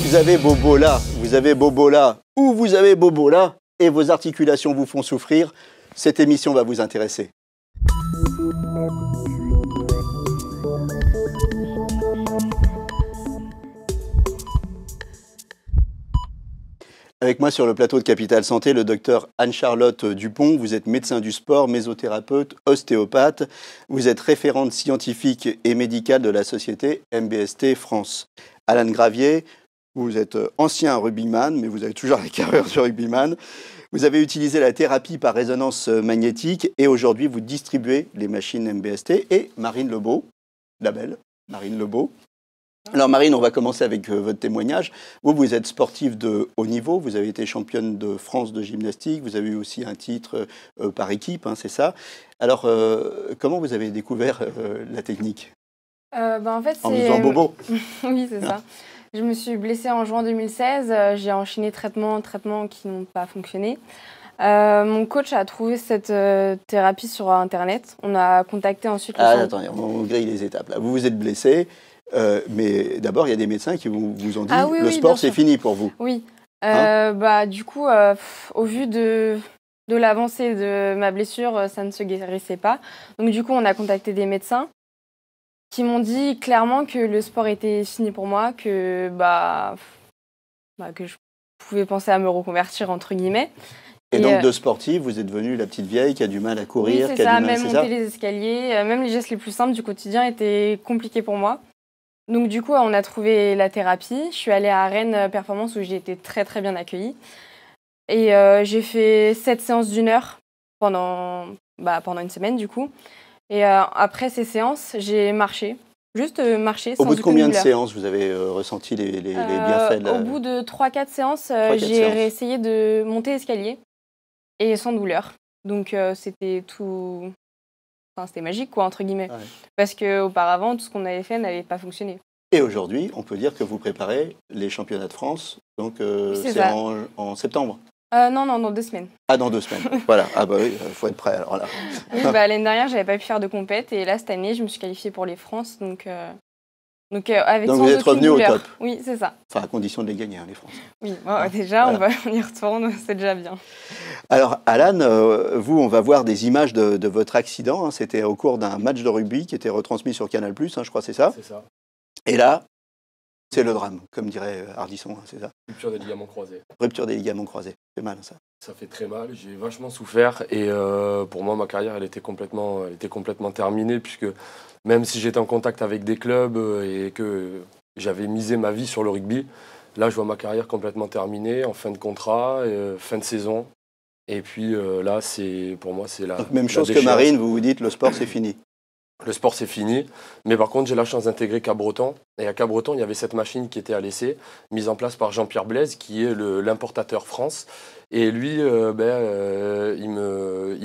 Vous avez Bobola, vous avez Bobola, ou vous avez Bobola, et vos articulations vous font souffrir, cette émission va vous intéresser. Avec moi sur le plateau de Capital Santé, le docteur Anne-Charlotte Dupont. Vous êtes médecin du sport, mésothérapeute, ostéopathe. Vous êtes référente scientifique et médicale de la société MBST France. Alan Gravier, vous êtes ancien rugbyman, mais vous avez toujours la carrière de rugbyman. Vous avez utilisé la thérapie par résonance magnétique et aujourd'hui vous distribuez les machines MBST. Et Marine Lebeau, la belle Marine Lebeau. Alors Marine, on va commencer avec votre témoignage. Vous êtes sportive de haut niveau, vous avez été championne de France de gymnastique, vous avez eu aussi un titre par équipe, hein, c'est ça. Alors, comment vous avez découvert la technique En fait, En faisant bobo. Oui, c'est ça. Je me suis blessée en juin 2016, j'ai enchaîné traitements qui n'ont pas fonctionné. Mon coach a trouvé cette thérapie sur Internet. On a contacté ensuite le centre. Attendez, on grille les étapes. Là. Vous vous êtes blessée. Mais d'abord, il y a des médecins qui vous ont dit le sport, c'est fini pour vous. Oui. Du coup, au vu de l'avancée de ma blessure, ça ne se guérissait pas. Donc du coup, on a contacté des médecins qui m'ont dit clairement que le sport était fini pour moi, que je pouvais penser à me reconvertir, entre guillemets. Et donc, de sportive, vous êtes devenue la petite vieille qui a du mal à courir, oui, qui a du mal, même monter les escaliers, même les gestes les plus simples du quotidien étaient compliqués pour moi. Donc du coup, on a trouvé la thérapie. Je suis allée à Rennes Performance où j'ai été très très bien accueillie. Et j'ai fait 7 séances d'1 heure pendant une semaine du coup. Et après ces séances, j'ai marché. Juste marché sans aucune douleur. Au bout de combien de douleur. séances vous avez ressenti les bienfaits Au bout de 3-4 séances, j'ai réessayé de monter l'escalier et sans douleur. Donc c'était tout... Enfin, c'était magique, quoi, entre guillemets. Ouais. Parce qu'auparavant, tout ce qu'on avait fait n'avait pas fonctionné. Et aujourd'hui, on peut dire que vous préparez les championnats de France. Donc, c'est en septembre. Non, dans 2 semaines. Ah, dans 2 semaines. Voilà. Ah bah oui, il faut être prêt alors là. Oui, l'année dernière, j'avais pas pu faire de compète. Et là, cette année, je me suis qualifiée pour les France. Donc avec vous êtes revenu au top. Oui, c'est ça. Enfin, à condition de les gagner, hein, les Français. Oui, déjà, voilà. on y retourne, c'est déjà bien. Alors, Alan, vous, on va voir des images de votre accident. Hein. C'était au cours d'un match de rugby qui était retransmis sur Canal+, hein, je crois, c'est ça? C'est ça. Et là, c'est le drame, comme dirait Ardisson, hein, c'est ça? Rupture des ligaments croisés. Rupture des ligaments croisés. C'est mal, ça. Ça fait très mal, j'ai vachement souffert et pour moi, ma carrière, elle était complètement terminée puisque même si j'étais en contact avec des clubs et que j'avais misé ma vie sur le rugby, là, je vois ma carrière complètement terminée, en fin de contrat, fin de saison. Et puis là, pour moi, c'est la Donc, même chose que Marine, vous vous dites, le sport, c'est fini. Le sport, c'est fini. Mais par contre, j'ai la chance d'intégrer Cabreton. Et à Cabreton, il y avait cette machine qui était à l'essai, mise en place par Jean-Pierre Blaise, qui est l'importateur France. Et lui, il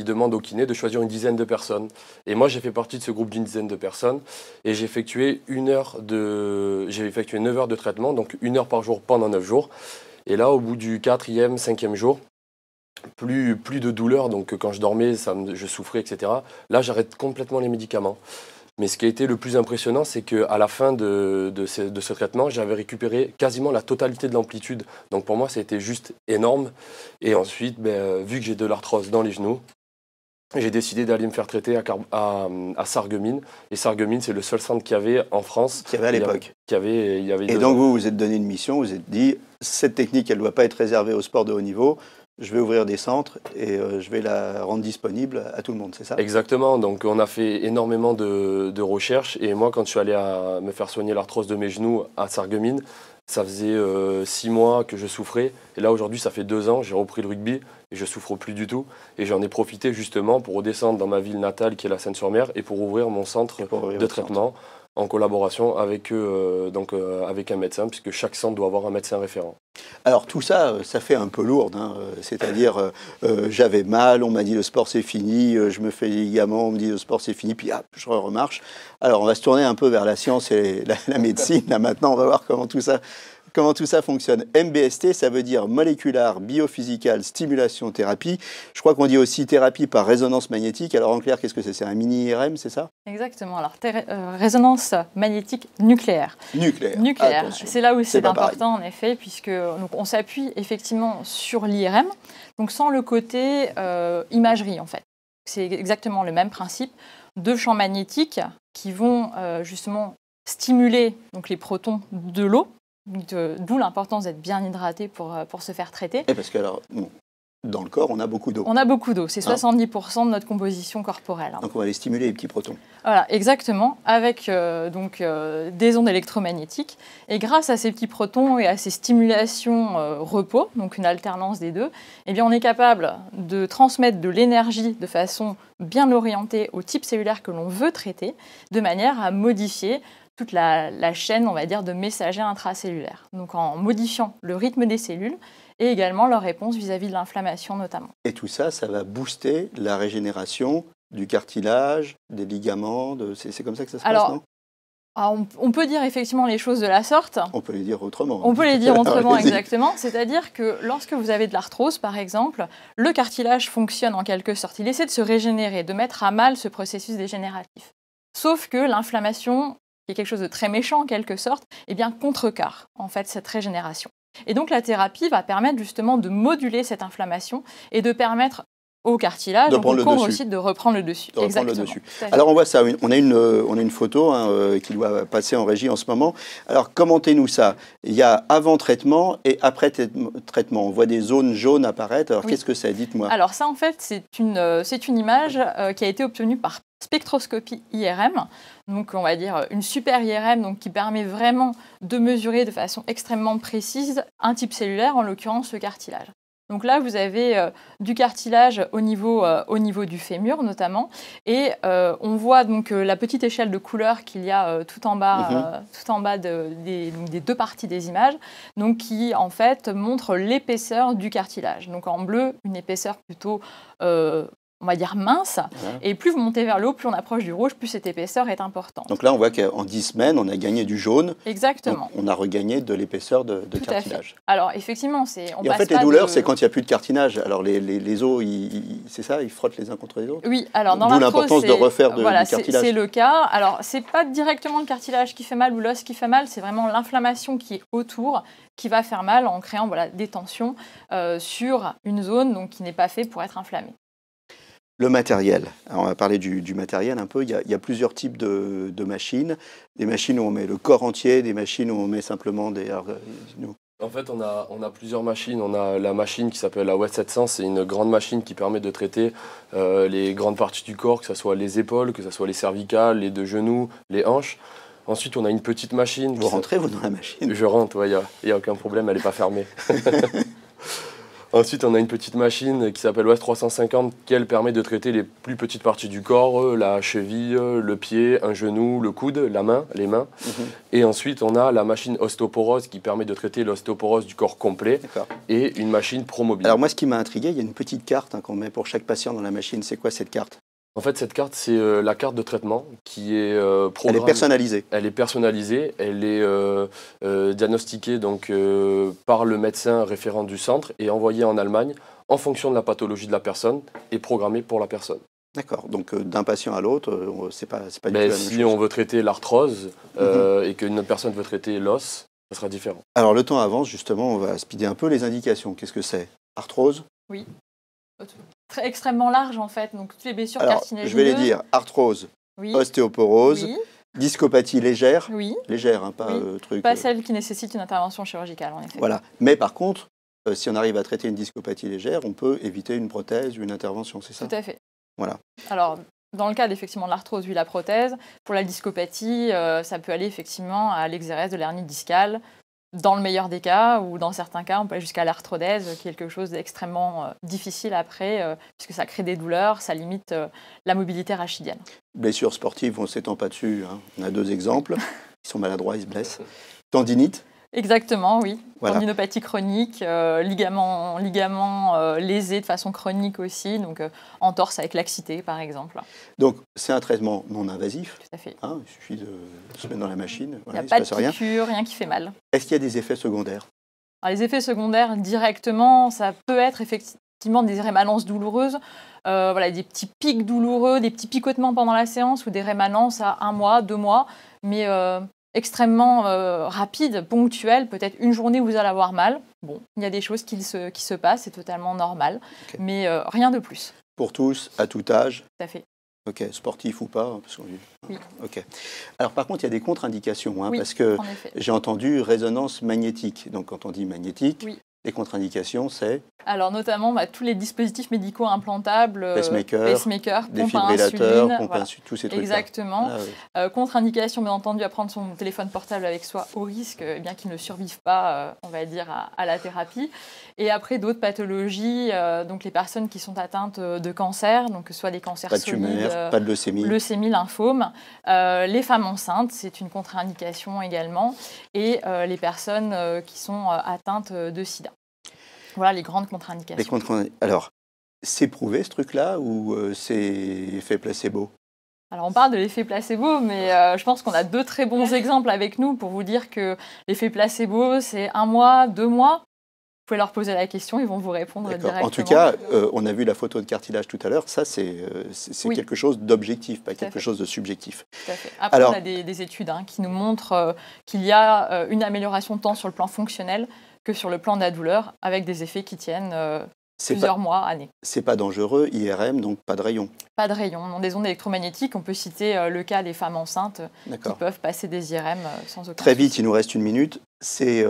demande au kiné de choisir une dizaine de personnes. Et moi, j'ai fait partie de ce groupe d'une dizaine de personnes. Et j'ai effectué 9 heures de traitement, donc 1 heure par jour pendant 9 jours. Et là, au bout du 4e, 5e jour, plus de douleur, donc quand je dormais, je souffrais, etc. Là, j'arrête complètement les médicaments. Mais ce qui a été le plus impressionnant, c'est qu'à la fin de ce traitement, j'avais récupéré quasiment la totalité de l'amplitude. Donc pour moi, ça a été juste énorme. Et ensuite, vu que j'ai de l'arthrose dans les genoux, j'ai décidé d'aller me faire traiter à Sarreguemines. Et Sarreguemines, c'est le seul centre qu'il y avait en France. Qu'il y avait à l'époque. Et donc vous vous êtes donné une mission, vous vous êtes dit, cette technique, elle ne doit pas être réservée au sport de haut niveau. Je vais ouvrir des centres et je vais la rendre disponible à tout le monde, c'est ça? Exactement, donc on a fait énormément de recherches et moi quand je suis allé me faire soigner l'arthrose de mes genoux à Sarreguemines, ça faisait 6 mois que je souffrais et là aujourd'hui ça fait 2 ans, j'ai repris le rugby et je souffre plus du tout et j'en ai profité justement pour redescendre dans ma ville natale qui est la Seine-sur-Mer et pour ouvrir mon centre de traitement en collaboration avec un médecin puisque chaque centre doit avoir un médecin référent. Alors tout ça, ça fait un peu lourd, hein. C'est-à-dire j'avais mal, on m'a dit le sport c'est fini, je me fais les ligaments, on me dit le sport c'est fini, puis hop, je remarche. Alors on va se tourner un peu vers la science et la médecine, là maintenant on va voir comment tout ça comment tout ça fonctionne. MBST, ça veut dire Molecular Biophysical Stimulation Thérapie. Je crois qu'on dit aussi thérapie par résonance magnétique. Alors en clair, qu'est-ce que c'est? C'est un mini-IRM, c'est ça? Exactement. Alors, résonance magnétique nucléaire. Nucléaire. C'est là où c'est pas important, en effet, puisque donc, on s'appuie effectivement sur l'IRM, donc sans le côté imagerie, en fait. C'est exactement le même principe. Deux champs magnétiques qui vont justement stimuler donc, les protons de l'eau, d'où l'importance d'être bien hydraté pour se faire traiter. Et parce que alors, dans le corps, on a beaucoup d'eau. On a beaucoup d'eau, c'est 70% de notre composition corporelle. Donc on va aller stimuler les petits protons. Voilà, exactement, avec des ondes électromagnétiques. Et grâce à ces petits protons et à ces stimulations repos, donc une alternance des deux, eh bien on est capable de transmettre de l'énergie de façon bien orientée au type cellulaire que l'on veut traiter, de manière à modifier toute la chaîne, on va dire, de messagers intracellulaires. Donc en modifiant le rythme des cellules et également leur réponse vis-à-vis de l'inflammation notamment. Et tout ça, ça va booster la régénération du cartilage, des ligaments, c'est comme ça que ça se passe, non? On peut dire effectivement les choses de la sorte. On peut les dire autrement. On peut les dire autrement, exactement. C'est-à-dire que lorsque vous avez de l'arthrose, par exemple, le cartilage fonctionne en quelque sorte. Il essaie de se régénérer, de mettre à mal ce processus dégénératif. Sauf que l'inflammation, qui est quelque chose de très méchant en quelque sorte, eh bien contrecarre en fait cette régénération. Et donc la thérapie va permettre justement de moduler cette inflammation et de permettre au cartilage, donc au corps aussi, de reprendre le dessus. Exactement. Alors on voit ça, on a une photo qui doit passer en régie en ce moment. Alors commentez-nous ça. Il y a avant traitement et après traitement. On voit des zones jaunes apparaître. Alors qu'est-ce que c'est? Dites-moi. Alors ça en fait c'est une image qui a été obtenue par spectroscopie IRM, donc on va dire une super IRM donc, qui permet vraiment de mesurer de façon extrêmement précise un type cellulaire, en l'occurrence le cartilage. Donc là, vous avez du cartilage au niveau du fémur notamment, et on voit donc la petite échelle de couleur qu'il y a tout en bas des deux parties des images, donc qui en fait montre l'épaisseur du cartilage. Donc en bleu, une épaisseur plutôt on va dire mince, et plus vous montez vers le haut, plus on approche du rouge, plus cette épaisseur est importante. Donc là, on voit qu'en 10 semaines, on a gagné du jaune. Exactement. On a regagné de l'épaisseur de cartilage. Alors effectivement, et en fait, les douleurs, c'est quand il n'y a plus de cartilage. Alors les os, c'est ça, ils frottent les uns contre les autres. Oui, alors dans d'où l'importance de refaire du cartilage. C'est le cas. Alors c'est pas directement le cartilage qui fait mal ou l'os qui fait mal, c'est vraiment l'inflammation qui est autour qui va faire mal en créant des tensions sur une zone donc, qui n'est pas faite pour être inflammée. Le matériel. Alors on va parler du matériel un peu. Il y a plusieurs types de machines. Des machines où on met le corps entier, des machines où on met simplement des... En fait, on a plusieurs machines. On a la machine qui s'appelle la WET 700. C'est une grande machine qui permet de traiter les grandes parties du corps, que ce soit les épaules, que ce soit les cervicales, les deux genoux, les hanches. Ensuite, on a une petite machine. Vous rentrez, vous, dans la machine? Je rentre, il n'y a aucun problème, elle n'est pas fermée. Ensuite, on a une petite machine qui s'appelle WES 350 qui elle permet de traiter les plus petites parties du corps, la cheville, le pied, un genou, le coude, la main, les mains. Et ensuite, on a la machine ostéoporose qui permet de traiter l'ostéoporose du corps complet et une machine Promobile. Alors moi, ce qui m'a intrigué, il y a une petite carte qu'on met pour chaque patient dans la machine. C'est quoi cette carte? En fait, cette carte, c'est la carte de traitement qui est programmée. Elle est personnalisée. Elle est personnalisée, elle est diagnostiquée donc, par le médecin référent du centre et envoyée en Allemagne en fonction de la pathologie de la personne et programmée pour la personne. D'accord, donc d'un patient à l'autre, c'est pas du tout la même chose. Si on veut traiter l'arthrose et qu'une autre personne veut traiter l'os, ça sera différent. Alors le temps avance, justement, on va speeder un peu les indications. Qu'est-ce que c'est? Arthrose? Oui. Extrêmement large en fait, donc toutes les blessures cartilagineuses. Je vais les dire, arthrose, ostéoporose, discopathie légère, légère, pas truc. Pas celle qui nécessite une intervention chirurgicale en effet. Voilà, mais par contre, si on arrive à traiter une discopathie légère, on peut éviter une prothèse ou une intervention, c'est ça? Tout à fait. Voilà. Alors, dans le cas effectivement de l'arthrose, la prothèse, pour la discopathie, ça peut aller effectivement à l'exérèse de l'hernie discale, dans le meilleur des cas, ou dans certains cas, on peut aller jusqu'à l'arthrodèse, qui est quelque chose d'extrêmement difficile après, puisque ça crée des douleurs, ça limite la mobilité rachidienne. Blessures sportives, on ne s'étend pas dessus. On a 2 exemples. Ils sont maladroits, ils se blessent. Tendinite? Exactement, oui. Voilà. Tendinopathie chronique, ligaments lésés de façon chronique aussi, donc entorse avec laxité par exemple. Donc c'est un traitement non invasif. Tout à fait. Hein, il suffit de se mettre dans la machine. Il Voilà, n'y a pas de se passe rien. piqûre, rien qui fait mal. Est-ce qu'il y a des effets secondaires? Alors, les effets secondaires directement, ça peut être effectivement des rémanences douloureuses, voilà, des petits pics douloureux, des petits picotements pendant la séance ou des rémanences à 1 mois, 2 mois, mais extrêmement rapides, ponctuelles, peut-être une journée où vous allez avoir mal. Bon, il y a des choses qui se passent, c'est totalement normal, Okay. mais rien de plus. Pour tous, à tout âge? Tout à fait. Ok, sportif ou pas parce qu'on... Oui. Ok. Alors par contre, il y a des contre-indications, hein, Oui, parce que en effet. j'ai entendu résonance magnétique. Donc quand on dit magnétique, Oui. les contre-indications, c'est Alors notamment tous les dispositifs médicaux implantables, pacemaker, pompe à défibrillateur, insuline, pompe à voilà. insuline, tous ces trucs-là. Exactement. Ah, oui. Contre-indication, bien entendu, à prendre son téléphone portable avec soi au risque eh bien qu'il ne survive pas, on va dire, à la thérapie. Et après, d'autres pathologies, donc les personnes qui sont atteintes de cancer, donc que ce soit des cancers Pas de solides, tumeur, pas de leucémie. leucémie, lymphome, les femmes enceintes, c'est une contre-indication également, et les personnes qui sont atteintes de sida. Voilà les grandes contre-indications. Alors, c'est prouvé ce truc-là ou c'est effet placebo? Alors on parle de l'effet placebo, mais je pense qu'on a 2 très bons exemples avec nous pour vous dire que l'effet placebo, c'est 1 mois, 2 mois. Vous pouvez leur poser la question, ils vont vous répondre directement. En tout cas, on a vu la photo de cartilage tout à l'heure. Ça, c'est Oui. quelque chose d'objectif, pas Tout à quelque fait. chose de subjectif. Tout à fait. Après, Alors- on a des études qui nous montrent qu'il y a une amélioration tant sur le plan fonctionnel que sur le plan de la douleur, avec des effets qui tiennent C'est plusieurs mois, années. C'est pas dangereux, IRM, donc pas de rayon. Pas de rayons, non, des ondes électromagnétiques. On peut citer le cas des femmes enceintes qui D'accord. peuvent passer des IRM sans aucun Très vite, souci. il nous reste 1 minute. C'est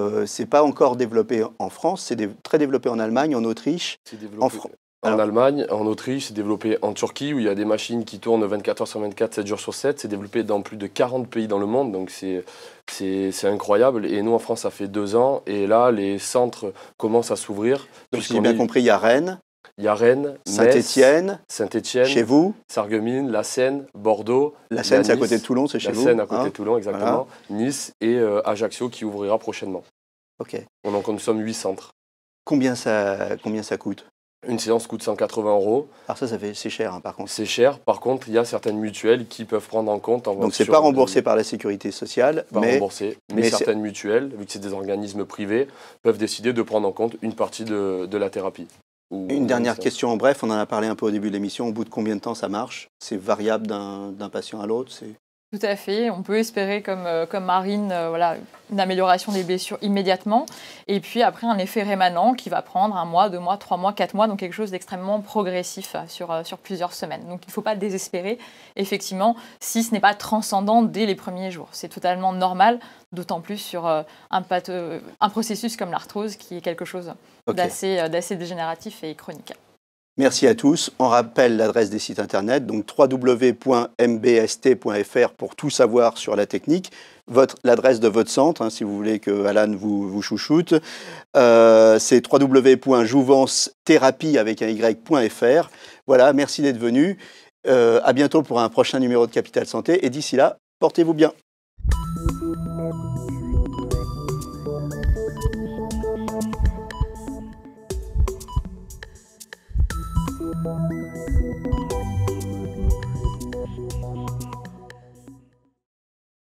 pas encore développé en France, c'est très développé en Allemagne, en Autriche. C'est développé En Fran- en Alors- Allemagne, en Autriche, c'est développé en Turquie où il y a des machines qui tournent 24 heures sur 24, 7 jours sur 7. C'est développé dans plus de 40 pays dans le monde, donc c'est incroyable. Et nous, en France, ça fait 2 ans. Et là, les centres commencent à s'ouvrir. Donc, si j'ai bien compris, il y a Rennes, Il y a Rennes, Saint-Étienne, Saint-Étienne, chez vous. Sarreguemines, La Seine, Bordeaux. La Seine, il y a c'est à Nice, côté de Toulon, c'est chez La vous. Seine à côté hein de Toulon, exactement. Nice et Ajaccio qui ouvrira prochainement. Ok. Donc nous sommes 8 centres. Combien ça coûte? Une séance coûte 180 €. Alors c'est cher, hein, par contre. C'est cher. Par contre, il y a certaines mutuelles qui peuvent prendre en compte. Donc c'est pas remboursé par la sécurité sociale, Pas mais remboursé. Mais certaines mutuelles, vu que c'est des organismes privés, peuvent décider de prendre en compte une partie de la thérapie. Une dernière question en bref, on en a parlé un peu au début de l'émission. Au bout de combien de temps ça marche? C'est variable d'un patient à l'autre? Tout à fait. On peut espérer, comme Marine, voilà, une amélioration des blessures immédiatement. Et puis après, un effet rémanent qui va prendre 1 mois, 2 mois, 3 mois, 4 mois. Donc quelque chose d'extrêmement progressif sur plusieurs semaines. Donc il ne faut pas désespérer, effectivement, si ce n'est pas transcendant dès les premiers jours. C'est totalement normal, d'autant plus sur un processus comme l'arthrose qui est quelque chose Ok. d'assez dégénératif et chronique. Merci à tous. On rappelle l'adresse des sites internet, donc www.mbst.fr pour tout savoir sur la technique. L'adresse de votre centre, hein, si vous voulez que Alan vous chouchoute, c'est www.jouvencethérapie avec un y.fr. Voilà, merci d'être venu. À bientôt pour un prochain numéro de Capital Santé. Et d'ici là, portez-vous bien.